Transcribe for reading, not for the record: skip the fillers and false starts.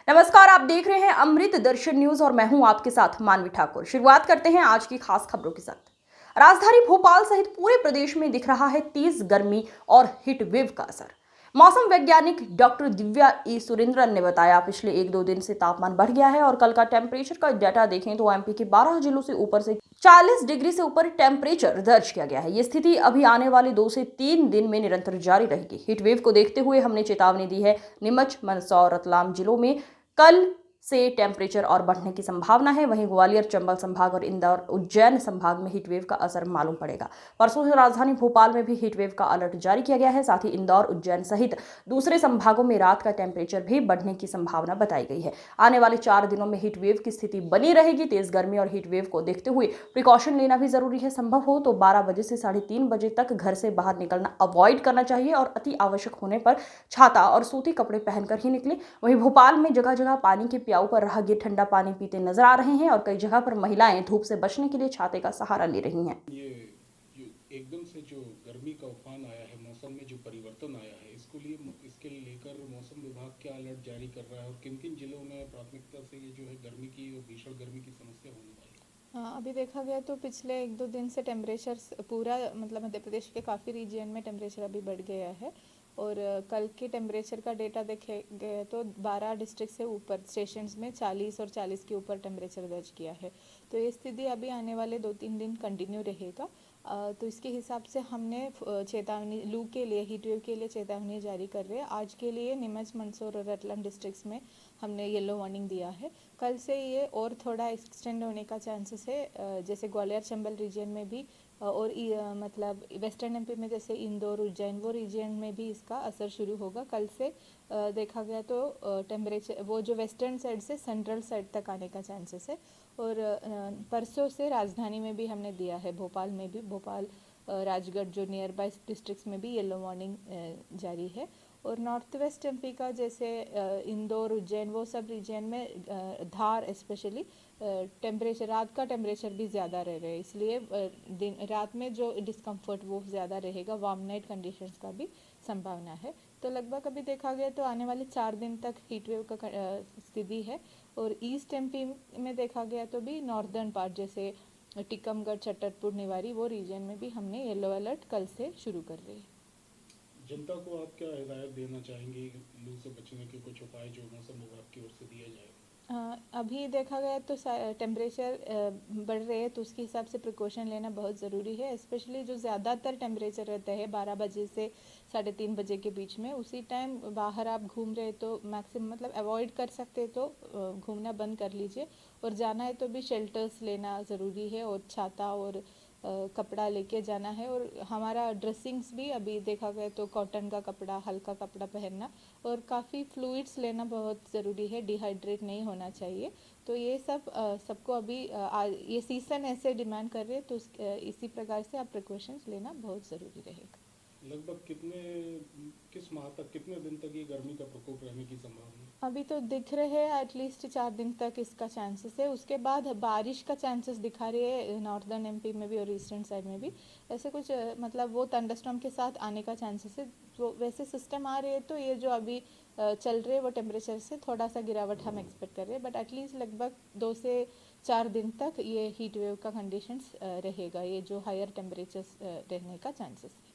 नमस्कार, आप देख रहे हैं अमृत दर्शन न्यूज और मैं हूं आपके साथ मानवी ठाकुर। शुरुआत करते हैं आज की खास खबरों के साथ। राजधानी भोपाल सहित पूरे प्रदेश में दिख रहा है तेज गर्मी और हीट वेव का असर। मौसम वैज्ञानिक डॉक्टर दिव्या ई सुरेंद्रन ने बताया पिछले 1-2 दिन से तापमान बढ़ गया है और कल का टेम्परेचर का डाटा देखें तो एमपी के 12 जिलों से ऊपर से 40 डिग्री से ऊपर टेम्परेचर दर्ज किया गया है। ये स्थिति अभी आने वाले 2 से 3 दिन में निरंतर जारी रहेगी। हीट वेव को देखते हुए हमने चेतावनी दी है। नीमच, मंदसौर, रतलाम जिलों में कल से टेम्परेचर और बढ़ने की संभावना है। वहीं ग्वालियर, चंबल संभाग और इंदौर, उज्जैन संभाग में हीटवेव का असर मालूम पड़ेगा। परसों से राजधानी भोपाल में भी हीटवेव का अलर्ट जारी किया गया है। साथ ही इंदौर, उज्जैन सहित दूसरे संभागों में रात का टेम्परेचर भी बढ़ने की संभावना बताई गई है। आने वाले 4 दिनों में हीटवेव की स्थिति बनी रहेगी। तेज गर्मी और हीटवेव को देखते हुए प्रिकॉशन लेना भी जरूरी है। संभव हो तो 12 बजे से 3:30 बजे तक घर से बाहर निकलना अवॉइड करना चाहिए और अति आवश्यक होने पर छाता और सूती कपड़े पहनकर ही निकले। वहीं भोपाल में जगह जगह पानी के प्याऊ पर राहगीर ठंडा पानी पीते नजर आ रहे हैं और कई जगह पर महिलाएं धूप से बचने के लिए छाते का सहारा ले रही हैं। ये जो एकदम से जो गर्मी का उफान आया है, मौसम में जो परिवर्तन आया है, इसके लेकर मौसम विभाग क्या अलर्ट जारी कर रहा है और किन किन जिलों में प्राथमिकता से ये जो है गर्मी की और भीषण गर्मी की समस्या होने वाली है? हाँ, अभी देखा गया तो पिछले 1-2 दिन से टेम्परेचर पूरा मतलब मध्य प्रदेश के काफ़ी रीजन में टेम्परेचर अभी बढ़ गया है। और कल के टेम्परेचर का डेटा देखे गए तो 12 डिस्ट्रिक्ट से ऊपर स्टेशंस में 40 और 40 के ऊपर टेम्परेचर दर्ज किया है। तो ये स्थिति अभी आने वाले 2-3 दिन कंटिन्यू रहेगा। तो इसके हिसाब से हमने चेतावनी लू के लिए, हीट वेव के लिए चेतावनी जारी कर रहे हैं। आज के लिए नीमच, मंदसौर और रतलाम डिस्ट्रिक्ट्स में हमने येलो वार्निंग दिया है। कल से ये और थोड़ा एक्सटेंड होने का चांसेस है, जैसे ग्वालियर, चंबल रीजन में भी और मतलब वेस्टर्न एमपी में जैसे इंदौर, उज्जैन वो रीजन में भी इसका असर शुरू होगा। कल से देखा गया तो टेम्परेचर वो जो वेस्टर्न साइड से सेंट्रल साइड तक आने का चांसेस है। और परसों से राजधानी में भी हमने दिया है, भोपाल में भी, भोपाल राजगढ़ जो नियर बाय डिस्ट्रिक्ट्स में भी येलो वार्निंग जारी है। और नॉर्थ वेस्ट एमपी का जैसे इंदौर, उज्जैन वो सब रीजन में धार स्पेशली टेम्परेचर, रात का टेम्परेचर भी ज़्यादा रह रहे हैं, इसलिए दिन रात में जो डिस्कम्फर्ट वो ज़्यादा रहेगा। वार्म नाइट कंडीशंस का भी संभावना है। तो लगभग अभी देखा गया तो आने वाले 4 दिन तक हीट वेव का स्थिति है। और ईस्ट एमपी में देखा गया तो भी नॉर्दर्न पार्ट जैसे टीकमगढ़, छतरपुर, निवारी वो रीजन में भी हमने येलो अलर्ट कल से शुरू कर रहे हैं। जनता को आप क्या हिदायत देना चाहेंगे लू से बचने के कुछ उपाय जो मौसम विभाग की ओर से दिए जाए? अभी देखा गया तो टेम्परेचर बढ़ रहे हैं, तो उसके हिसाब से प्रिकॉशन लेना बहुत ज़रूरी है। स्पेशली जो ज़्यादातर टेम्परेचर रहता है 12 बजे से 3:30 बजे के बीच में, उसी टाइम बाहर आप घूम रहे तो मैक्सिमम मतलब अवॉइड कर सकते तो घूमना बंद कर लीजिए। और जाना है तो भी शेल्टर्स लेना ज़रूरी है और छाता और कपड़ा लेके जाना है। और हमारा ड्रेसिंग्स भी अभी देखा गया तो कॉटन का कपड़ा, हल्का कपड़ा पहनना और काफ़ी फ्लूइड्स लेना बहुत ज़रूरी है, डिहाइड्रेट नहीं होना चाहिए। तो ये सब सबको अभी ये सीज़न ऐसे डिमांड कर रहे हैं, तो इसी प्रकार से आप प्रिकॉशंस लेना बहुत ज़रूरी रहेगा। लगभग किस माह तक, कितने दिन तक ये गर्मी का प्रकोप रहने की संभावना है? अभी तो दिख रहे हैं एटलीस्ट 4 दिन तक इसका चांसेस है। उसके बाद बारिश का चांसेस दिखा रही है नॉर्दर्न एमपी में भी और ईस्टर्न साइड में भी। ऐसे कुछ मतलब वो थंडरस्टॉर्म के साथ आने का चांसेस है। तो वैसे सिस्टम आ रहे हैं तो ये जो अभी चल रहे हैं वो टेम्परेचर से थोड़ा सा गिरावट हम एक्सपेक्ट कर रहे हैं। बट एटलीस्ट लगभग 2 से 4 दिन तक ये हीट वेव का कंडीशंस रहेगा, ये जो हायर टेम्परेचर्स रहने का चांसेस है।